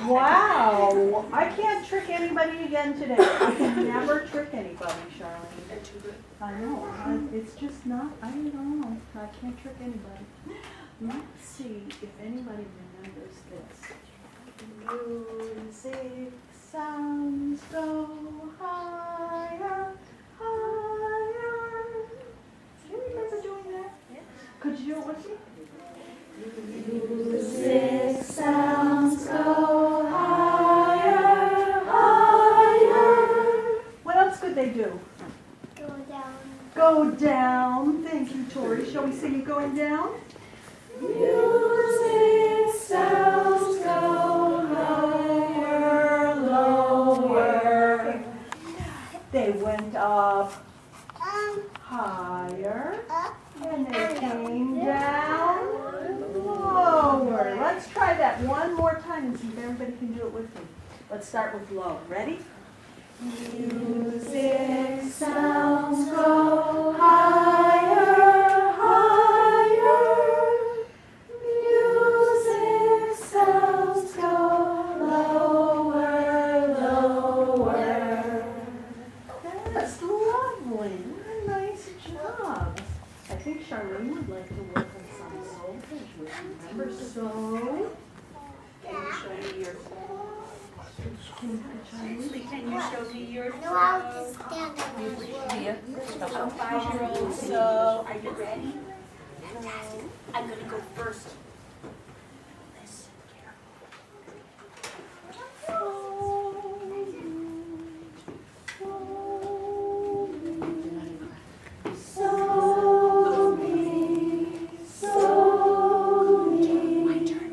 Wow, I can't trick anybody again today. I can never trick anybody, Charlene. They're too good. I know, it's just not, I don't know, I can't trick anybody. Let's see if anybody remembers this. Music sounds go higher, higher. Do you remember doing that? Yeah. Could you do it with me? Music sounds go higher, higher. What else could they do? Go down. Go down. Thank you, Tori. Shall we sing it going down? Music sounds go higher, lower. They went up higher, Up. and they came down lower. Let's try that one more time and see if everybody can do it with me. Let's start with low. Ready? Music sounds go higher, higher. Music sounds go lower, lower. That's lovely. Very nice job. I think Charlene would like to work on some solfege with you. Remember so? Can you show me your Charlene? Can you show me your No, I'll just stand up and work. I'm 5-year-old, so are you ready? Fantastic. I'm going to go first. Listen So me, so me. My turn.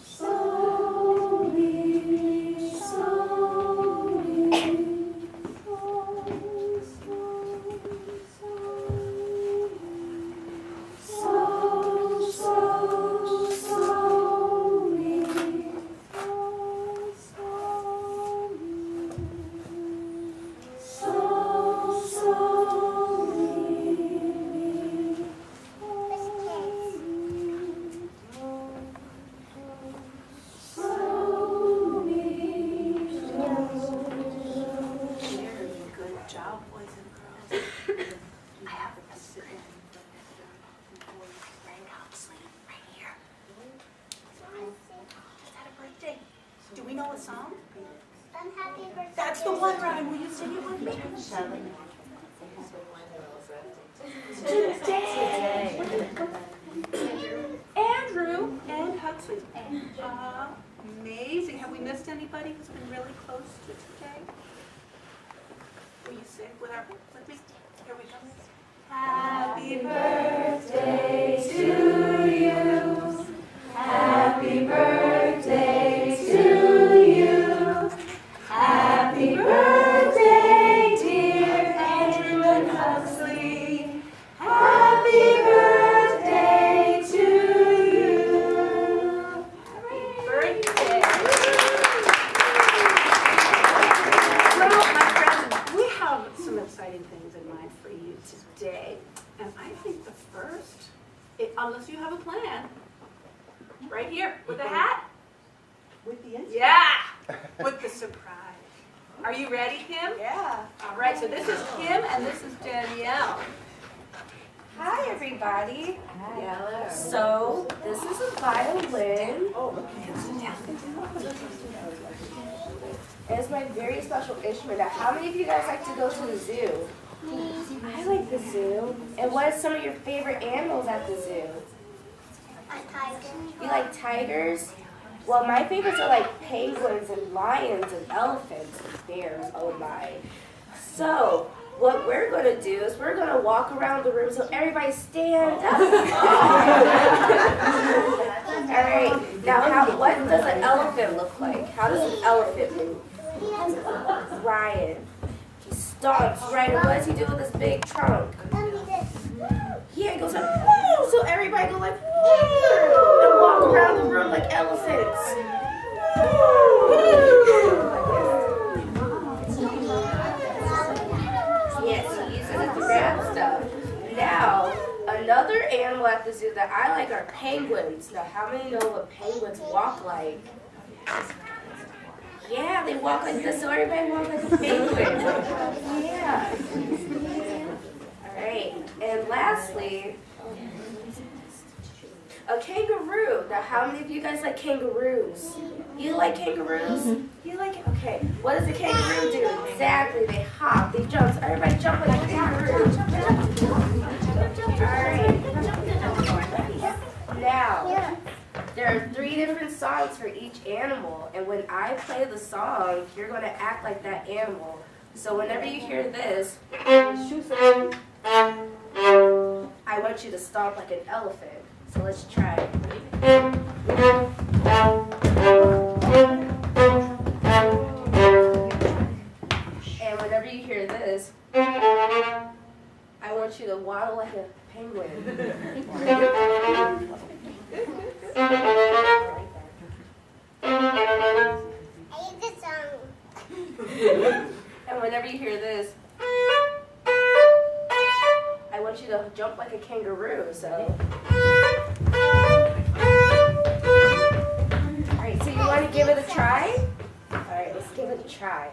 So me, so me. Good job, boys and girls. I have a sit Frank Huxley right here. Just had a birthday. Do we know a song? Happy birthday. That's the one, Ryan. Will you sing it with me? Today. Andrew and Huxley. Amazing. Have we missed anybody who's been really close to today? Will you sing with me? Here we go. Happy birthday to you. Happy birthday to you. Happy birthday, dear Andrew and Huxley. Happy birthday to you. Happy birthday. Well, my friends, we have some exciting things in mind for you today. And I think the first, unless you have a plan, right here with the hat. With the instrument? Yeah, with the surprise. Are you ready, Kim? Yeah. All right, so this is Kim and this is Danielle. Hi, everybody. Hi. So, this is a violin. It's my very special instrument. Now, how many of you guys like to go to the zoo? I like the zoo. And what is some of your favorite animals at the zoo? A tiger. You like tigers? Well, my favorites are like penguins and lions and elephants and bears. Oh my. So, what we're going to do is we're going to walk around the room so everybody stand up. All right. Now, what does an elephant look like? How does an elephant move? Ryan. He stomps, right? And what does he do with his big trunk? Yeah, he goes like, woo! So everybody go like, woo! And walk around the room like elephants. Yes, he uses it to grab stuff. Now, another animal at the zoo that I like are penguins. Now, how many know what penguins walk like? Yeah, they walk like this, so everybody walks like a penguin. Yeah. All right, and lastly, a kangaroo. Now, how many of you guys like kangaroos? You like kangaroos? You like it? Okay. What does a kangaroo do? Exactly. They hop. They jump. So everybody jump like a kangaroo. All right. Now, there are 3 different songs for each animal, and when I play the song, you're going to act like that animal. So whenever you hear this, I want you to stomp like an elephant. So let's try it. And whenever you hear this, I want you to waddle like a penguin. And whenever you hear this, I want you to jump like a kangaroo, so. Alright, so you want to give it a try? Alright, let's give it a try.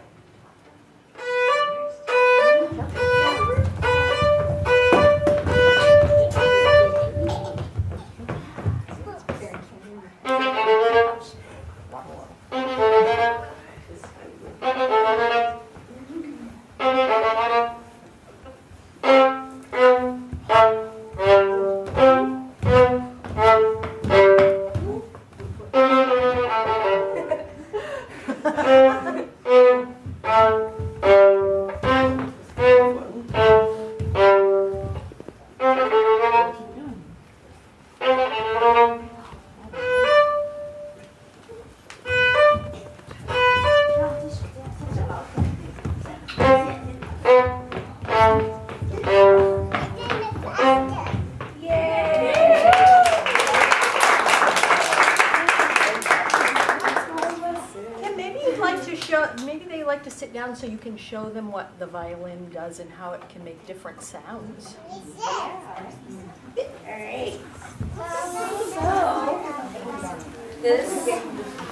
Sit down so you can show them what the violin does and how it can make different sounds. Alright. So, this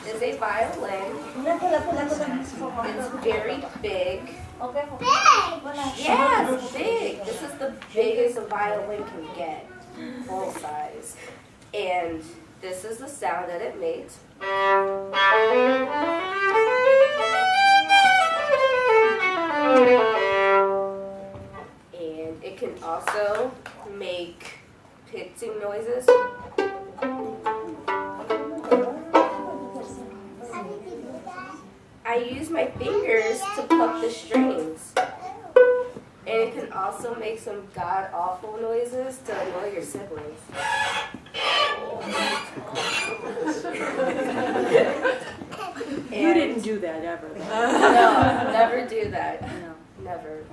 is a violin. It's very big. Yeah, it's big. This is the biggest a violin can get, full size. And this is the sound that it makes. And it can also make pitching noises. I use my fingers to pluck the strings. And it can also make some god-awful noises to annoy your siblings. You didn't do that ever. No, never do that. No. Never.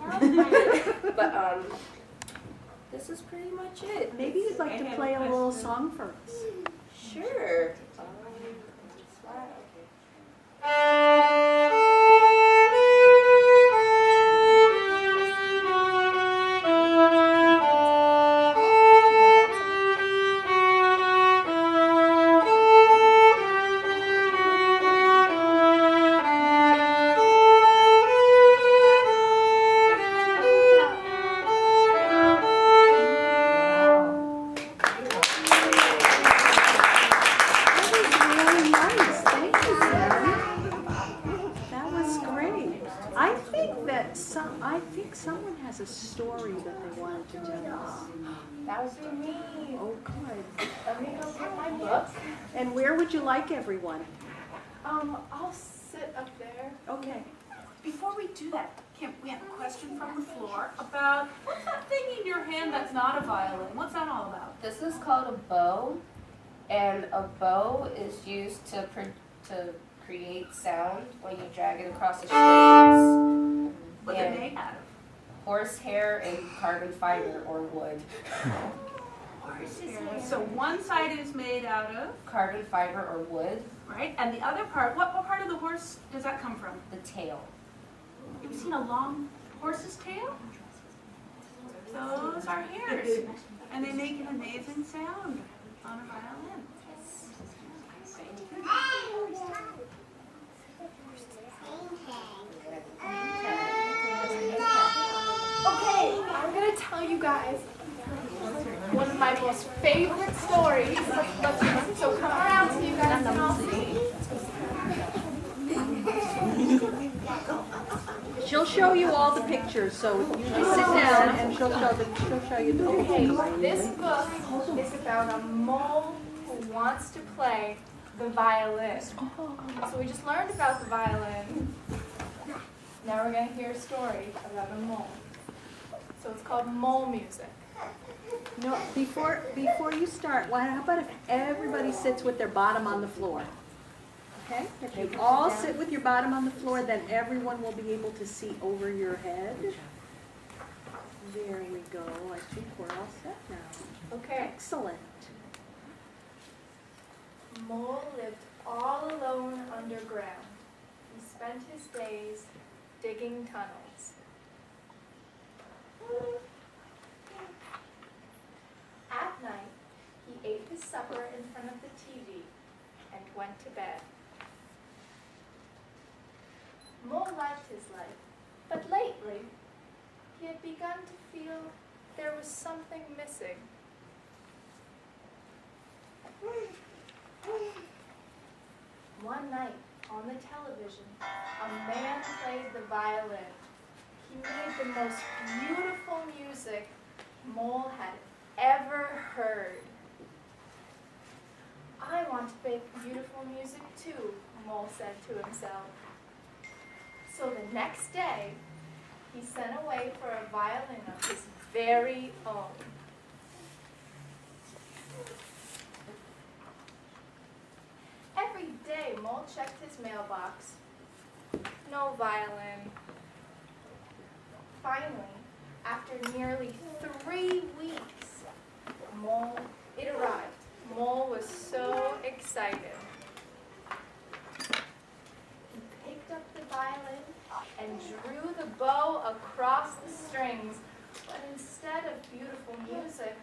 But this is pretty much it. Maybe you'd like to play a little song for us. Sure. I think someone has a story that they wanted to tell us. That was for me. Oh, good. Let me go get my book. And where would you like everyone? I'll sit up there. Okay. Before we do that, Kim, we have a question from the floor about what's that thing in your hand that's not a violin? What's that all about? This is called a bow, and a bow is used to create sound when you drag it across the strings. What's it made out of? Horsehair and carbon fiber or wood. So one side is made out of? Carbon fiber or wood. Right, and the other part, what part of the horse does that come from? The tail. You've seen a long horse's tail? Those are hairs, and they make an amazing sound on a violin. Okay, I'm gonna tell you guys one of my most favorite stories. So come around so you guys can all see. She'll show you all the pictures, so you just sit down and she'll show you the Okay, pictures. this book is about a mole who wants to play the violin. So we just learned about the violin. Now we're gonna hear a story about a mole. So it's called Mole Music. No, before you start, how about if everybody sits with their bottom on the floor? Okay? If you all sit with your bottom on the floor, then everyone will be able to see over your head. There we go. I think we're all set now. Okay. Excellent. Mole lived all alone underground. He spent his days digging tunnels. At night, he ate his supper in front of the TV and went to bed. Mole liked his life, but lately, he had begun to feel there was something missing. One night, on the television, a man played the violin. He made the most beautiful music Mole had ever heard. I want to make beautiful music too, Mole said to himself. So the next day, he sent away for a violin of his very own. Every day, Mole checked his mailbox. No violin. Finally, after nearly 3 weeks, it arrived. Mole was so excited. He picked up the violin and drew the bow across the strings, but instead of beautiful music,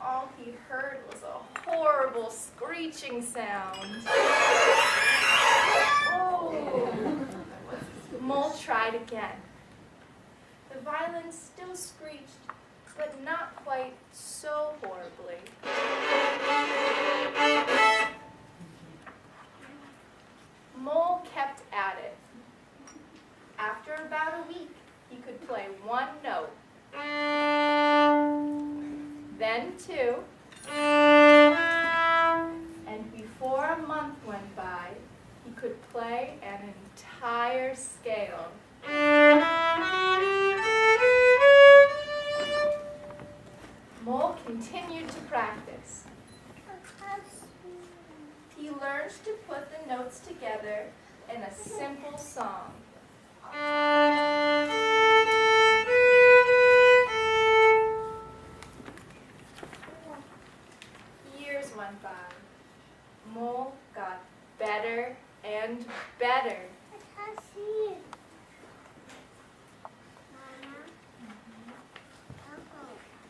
all he heard was a horrible screeching sound. Oh! Mole tried again. The violin still screeched, but not quite so horribly. Mole kept at it. After about a week, he could play one note. Then 2. And before a month went by, he could play an entire scale. Mole continued to practice. He learned to put the notes together in a simple song. Years went by. Mole got better and better.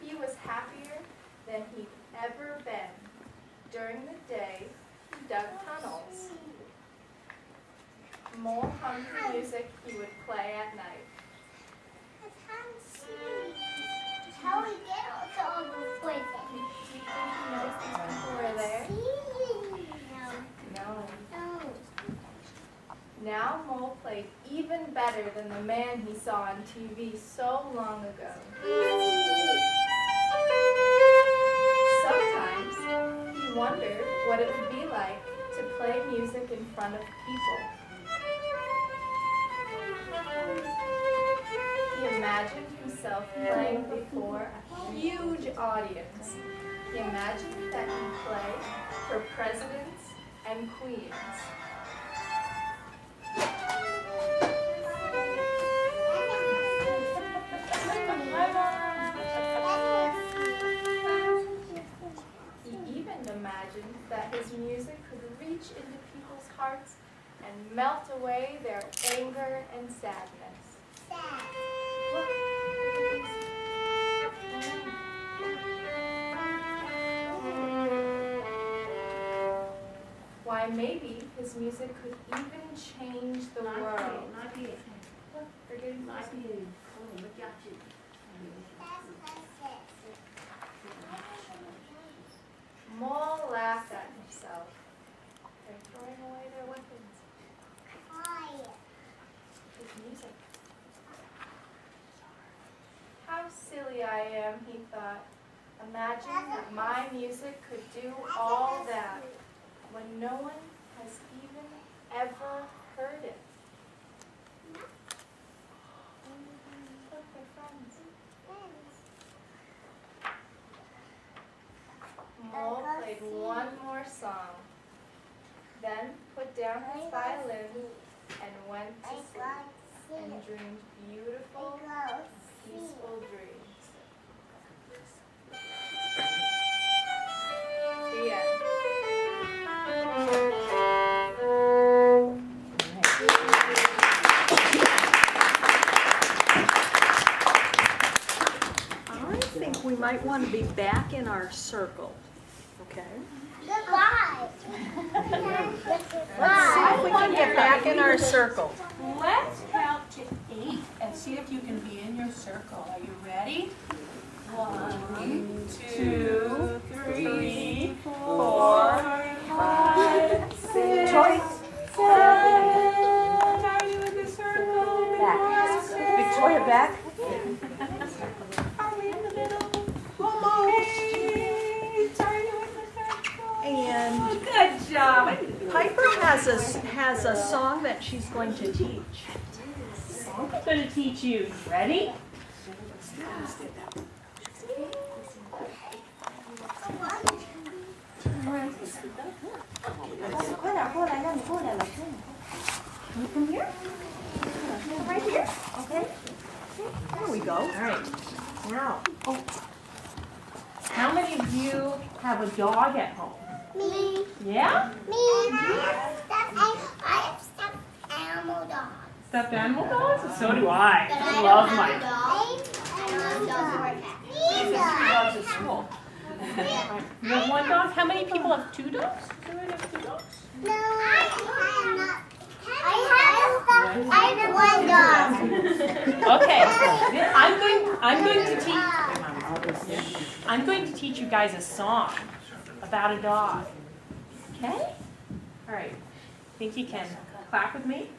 He was happier than he'd ever been. During the day, he dug tunnels. Mole hummed the music he would play at night. How we get all the voices? Do you think he knows these people were there? No. No. Now Mole played even better than the man he saw on TV so long ago. Sometimes he wondered what it would be like to play music in front of people. He imagined himself playing before a huge audience. He imagined that he'd play for presidents and queens. He even imagined that his music could reach into people's hearts and melt away their anger and sadness. why maybe his music could even change the world. Look, they're getting closer. Mole laughed at himself. They're throwing away their weapons. His music. How silly I am, he thought. Imagine that my music could do all that when no one has even ever heard it. Look, they're friends. Mole played one more song, then put down his violin and went to sleep and dreamed beautiful, peaceful dreams. The end. I think we might want to be back in our circle, okay? Goodbye. Let's see if we can get back in our circle. Let's count to 8 and see if you can be in your circle. Are you ready? 1, 2, 3, 4, 5, 6, 7. Are you in the circle? Back. Victoria, back. Are we in the middle? Almost. Are you in the circle? And Good job. Piper has a song that she's going to teach. I'm going to teach you. Ready? From here? Right here? Okay. There we go. All right. Now, how many of you have a dog at home? Me. Yeah? Me. I have stuffed animal dogs. Stuffed animal dogs? So do I. But I I love don't mine. have a dog. I love dogs or cats. Dogs at school. You have one dog? How many people have 2 dogs? Do I have 2 dogs? No, I am not. I have one dog. Okay. I'm going to teach you guys a song about a dog. Okay? All right. Think you can clap with me?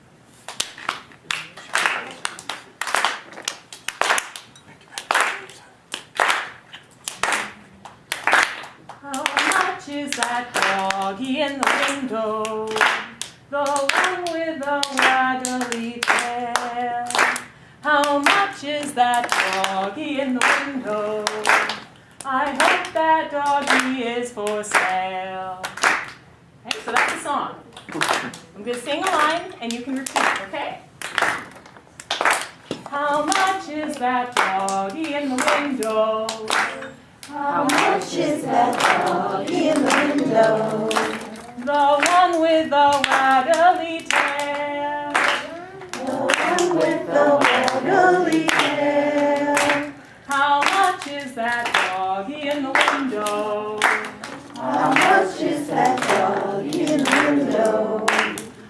How much is that doggy in the window? The one with the waggly tail. How much is that doggy in the window? I hope that doggy is for sale. Okay, so that's the song. I'm going to sing a line and you can repeat it, okay? How much is that doggy in the window? How much is that doggy in the window? The one with the waggly tail. The one with the waggly tail. How much is that doggy in the window? How much is that doggy in the window?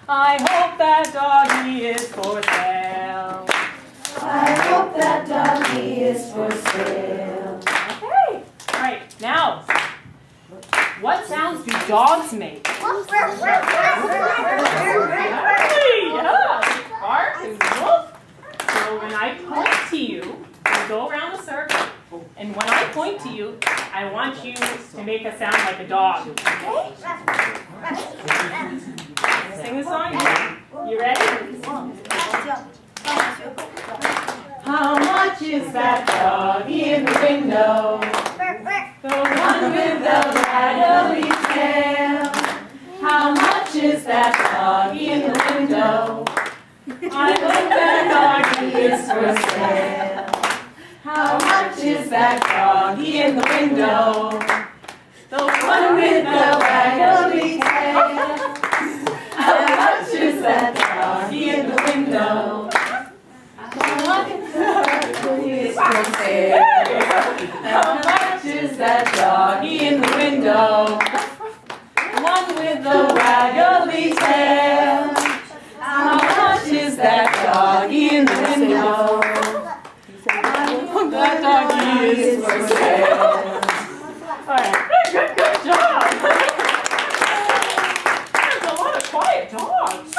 I hope that doggy is for sale. I hope that doggy is for sale. Okay. All right. Now, what sounds do dogs make? Hey, yeah. Bark and woof. So when I point to you, you go around the circle. And when I point to you, I want you to make a sound like a dog. Okay? Sing the song. You ready? How much is that doggy in the window? The one with the waggly tail. How much is that doggy in the window? I hope that doggy is for sale. How much is that doggy in the window? The one with the waggly tail. How much is that doggy in the window? How much is for sale? How much is that doggy in the window? One with the waggly tail? How much is that doggy in the window? That doggy is for sale. All right, good job. There's a lot of quiet dogs.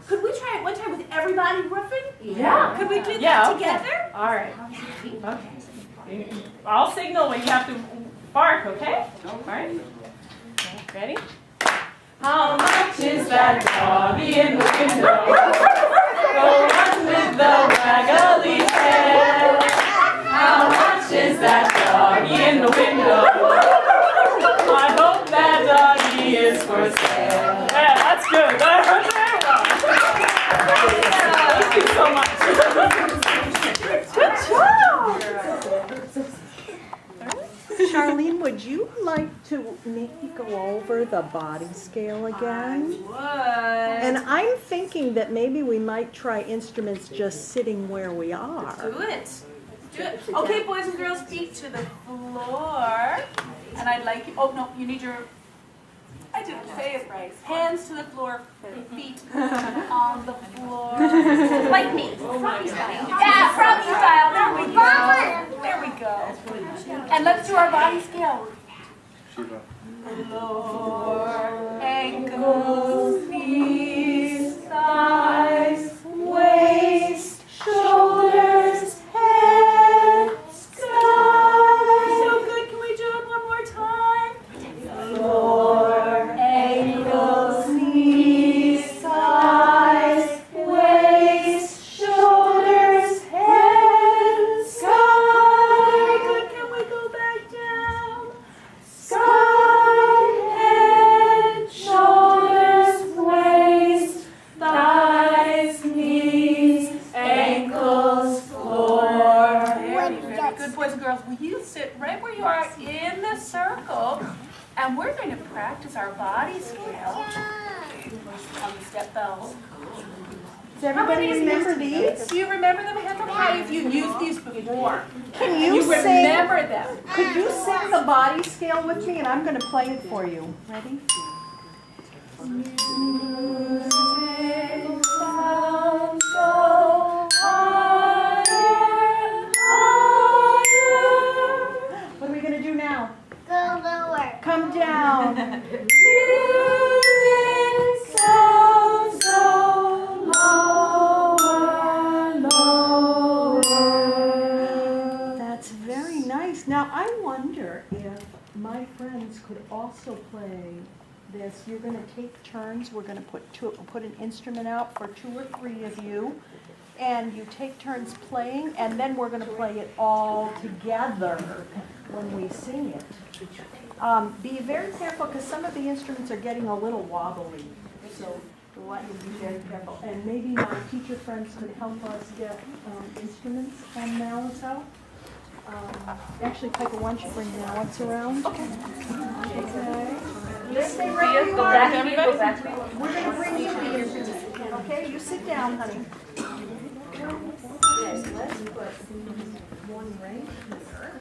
Could we try it one time with everybody roofing? Yeah. Could we do that Yeah, okay. together? All right. Okay. I'll signal when you have to bark, okay? All right. Ready? How much is that doggy in the window? The one with the waggly tail. How much is that doggy in the window? I hope that doggy is for sale. Yeah, that's good. Thank you so much. Charlene, would you like to maybe go over the body scale again? And I'm thinking that maybe we might try instruments just sitting where we are. Do it. Do it. Okay, boys and girls, feet to the floor. And I'd like you, oh no, you need your, I didn't say it right. Hands to the floor, feet on the floor. Like me, froggy style. Yeah, froggy style, there we go. There we go. And let's do our body scale. Floor, ankles, knees, thighs, waist, shoulders, head, sky. So good, can we do it one more time? Floor, ankles, knees, thighs, waist, shoulders, head, sky. Good, can we go back down? Sky, head, shoulders, waist, thighs, knees, ankles, floor. Very, very good, boys and girls. Will you sit right where you are in the circle? And we're going to practice our body scale on the step bells. Does everybody remember these? Do you remember them? Hands up high if you used these before. Can you sing? Remember them. Could you sing the body scale with me? And I'm going to play it for you. Ready? Music sounds go higher, higher. What are we going to do now? Go lower. Come down. Music sounds go lower, lower. That's very nice. Now I wonder if my friends could also play this. You're going to take turns. We're going to put an instrument out for 2 or 3 of you. And you take turns playing, and then we're going to play it all together when we sing it. Be very careful because some of the instruments are getting a little wobbly. So we want you to be very careful. And maybe my teacher friends could help us get instruments and mallets out. Actually, Piper, why don't you bring mallets around? Okay. You stay right where you are. We're going to bring you the instruments. Okay, you sit down, honey. Yes, let's put one right here.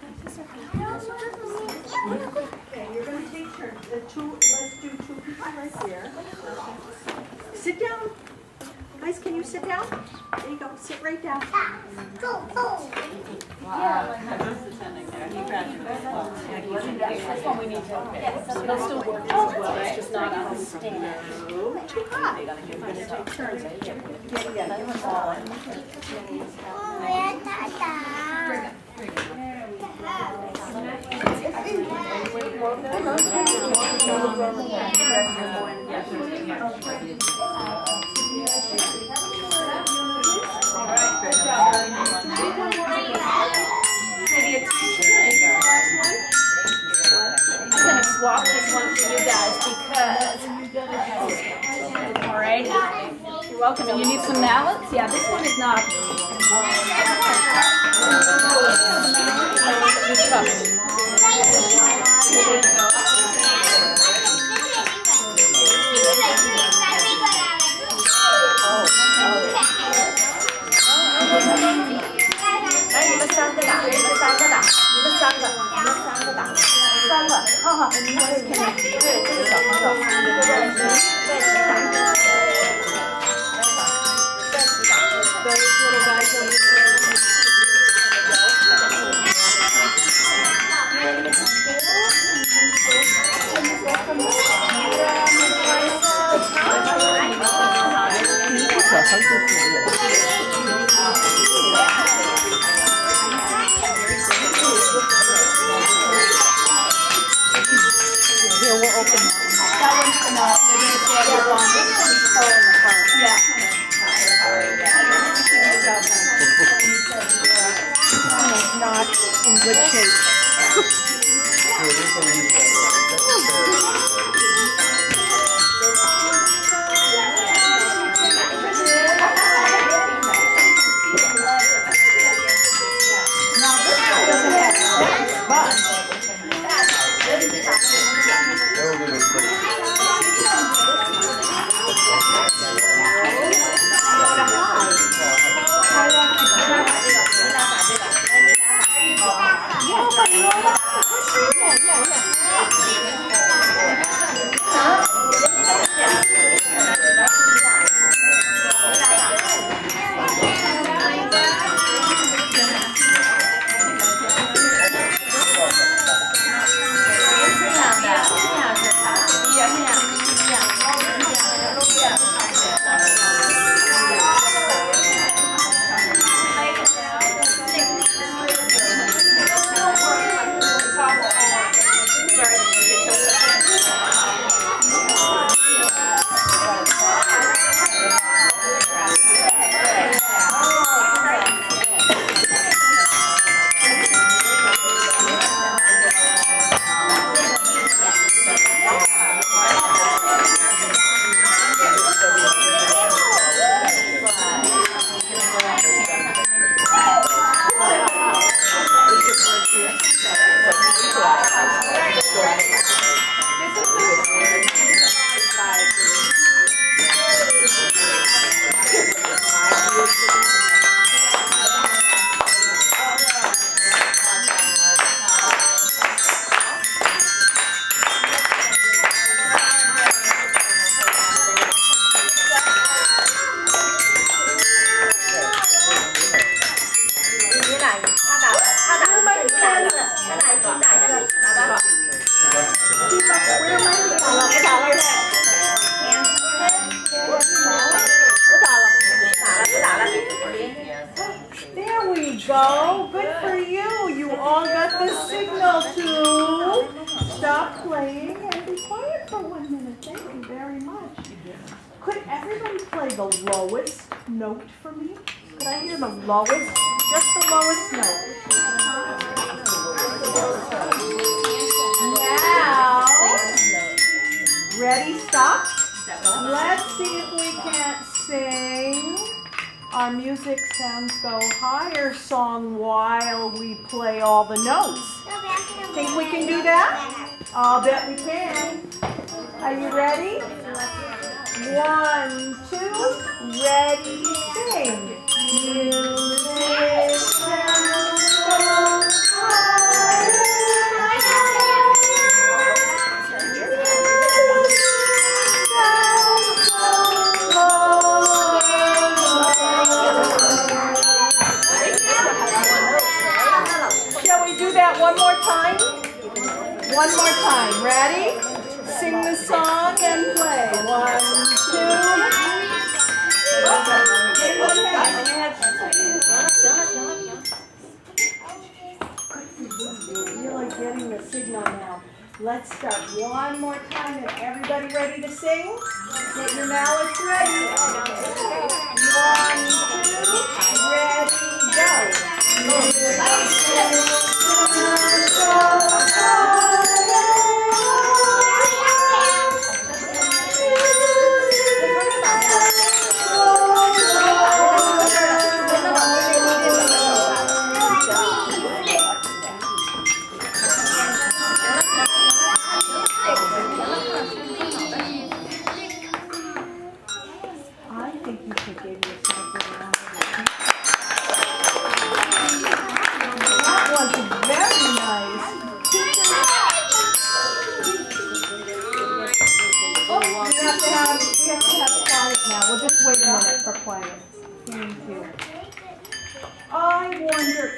Okay, you're going to take turns. Let's do 2 people right there. Sit down. Guys, can you sit down? There you go. Sit right down. Go, go. This one we need to. They'll still work as well. It's just not on the stand. Too hot. We're going to take turns. Yeah, give us all. I'm going to swap this one for you guys because. Alright. You're welcome. And you need some mallets? Yeah, this one is not.来，你们3个打，你们3个打，你们3个打，你们3个打，3个，好。Not in good shape. There we go. Good for you. You all got the signal to stop playing and be quiet for 1 minute. Thank you very much. Could everybody play the lowest note for me? Could I hear the lowest? Just the lowest note. Now, ready, stop. Let's see if we can't sing our music sounds go higher song while we play all the notes. Think we can do that? I'll bet we can. Are you ready? 1, 2, ready, sing. Music sounds go higher. Shall we do that one more time? One more time. Ready? Sing the song and play. 1, 2. You're like getting the signal now. Let's start one more time and everybody ready to sing? Get your mallets ready. 1, 2, ready, go. I think you should give yourself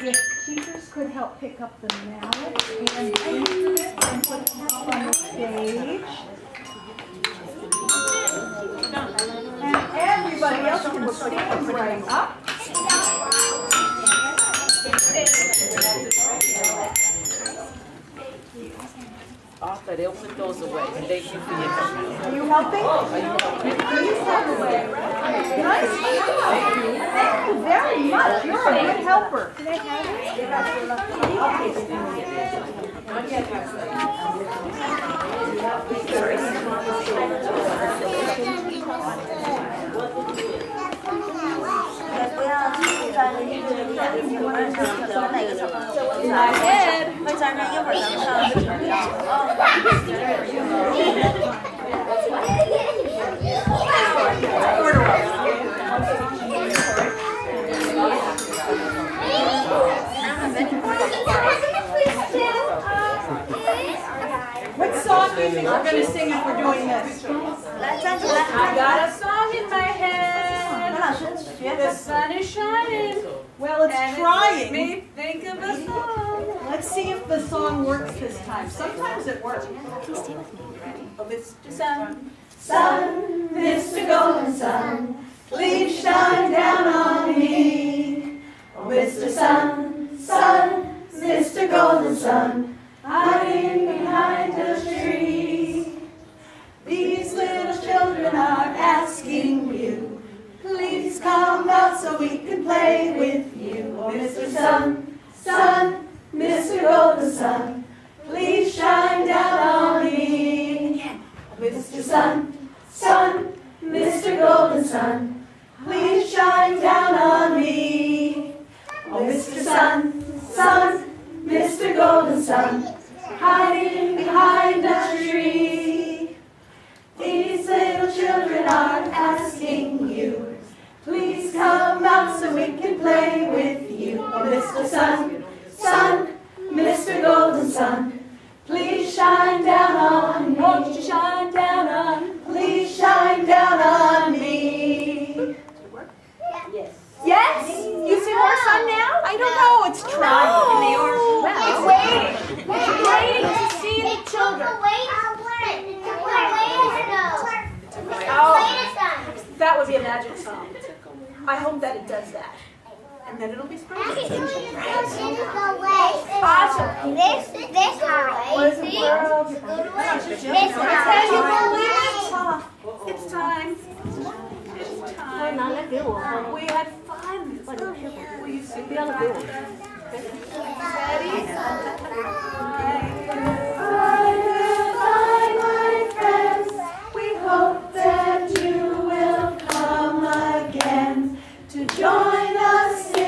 if teachers could help pick up the mallet and instruments and put them up on the stage. And everybody else can stand right up. Arthur, they'll put those away. Thank you for your help. Are you helping? Please help away. Nice job. Thank you very much. You're a good helper. In my head. What song do you think we're going to sing if we're doing this? I got a song in my head. The sun is shining. Well, it's trying. It made me think of a song. Let's see if the song works this time. Sometimes it works. Oh, Mr. Sun. Sun, Mr. Golden Sun, please shine down on me. Oh, Mr. Sun, Sun, Mr. Golden Sun, hiding behind a tree. These little children are asking you, please come out so we can play with you. Oh, Mr. Sun, Sun, Mr. Golden Sun, please shine down on me. Oh, Mr. Sun, Sun, Mr. Golden Sun, please shine down on me. Oh, Mr. Sun, Sun, Mr. Golden Sun, hiding behind a tree. These little children are asking you, please come out so we can play with you. Oh, Mr. Sun, Sun, Mr. Golden Sun, please shine down on me. Won't you shine down on me? Please shine down on me. Yes? You see more sun now? I don't know. It's trying. It's waiting. It's waiting to see the children. Oh, that would be a magic song. I hope that it does that. And then it'll be spring. Awesome. What This is the world? Can you believe it? It's time. It's time. We had fun. Will you sing the song? Ready? Goodbye, my friends. We hope that you will come again to join us in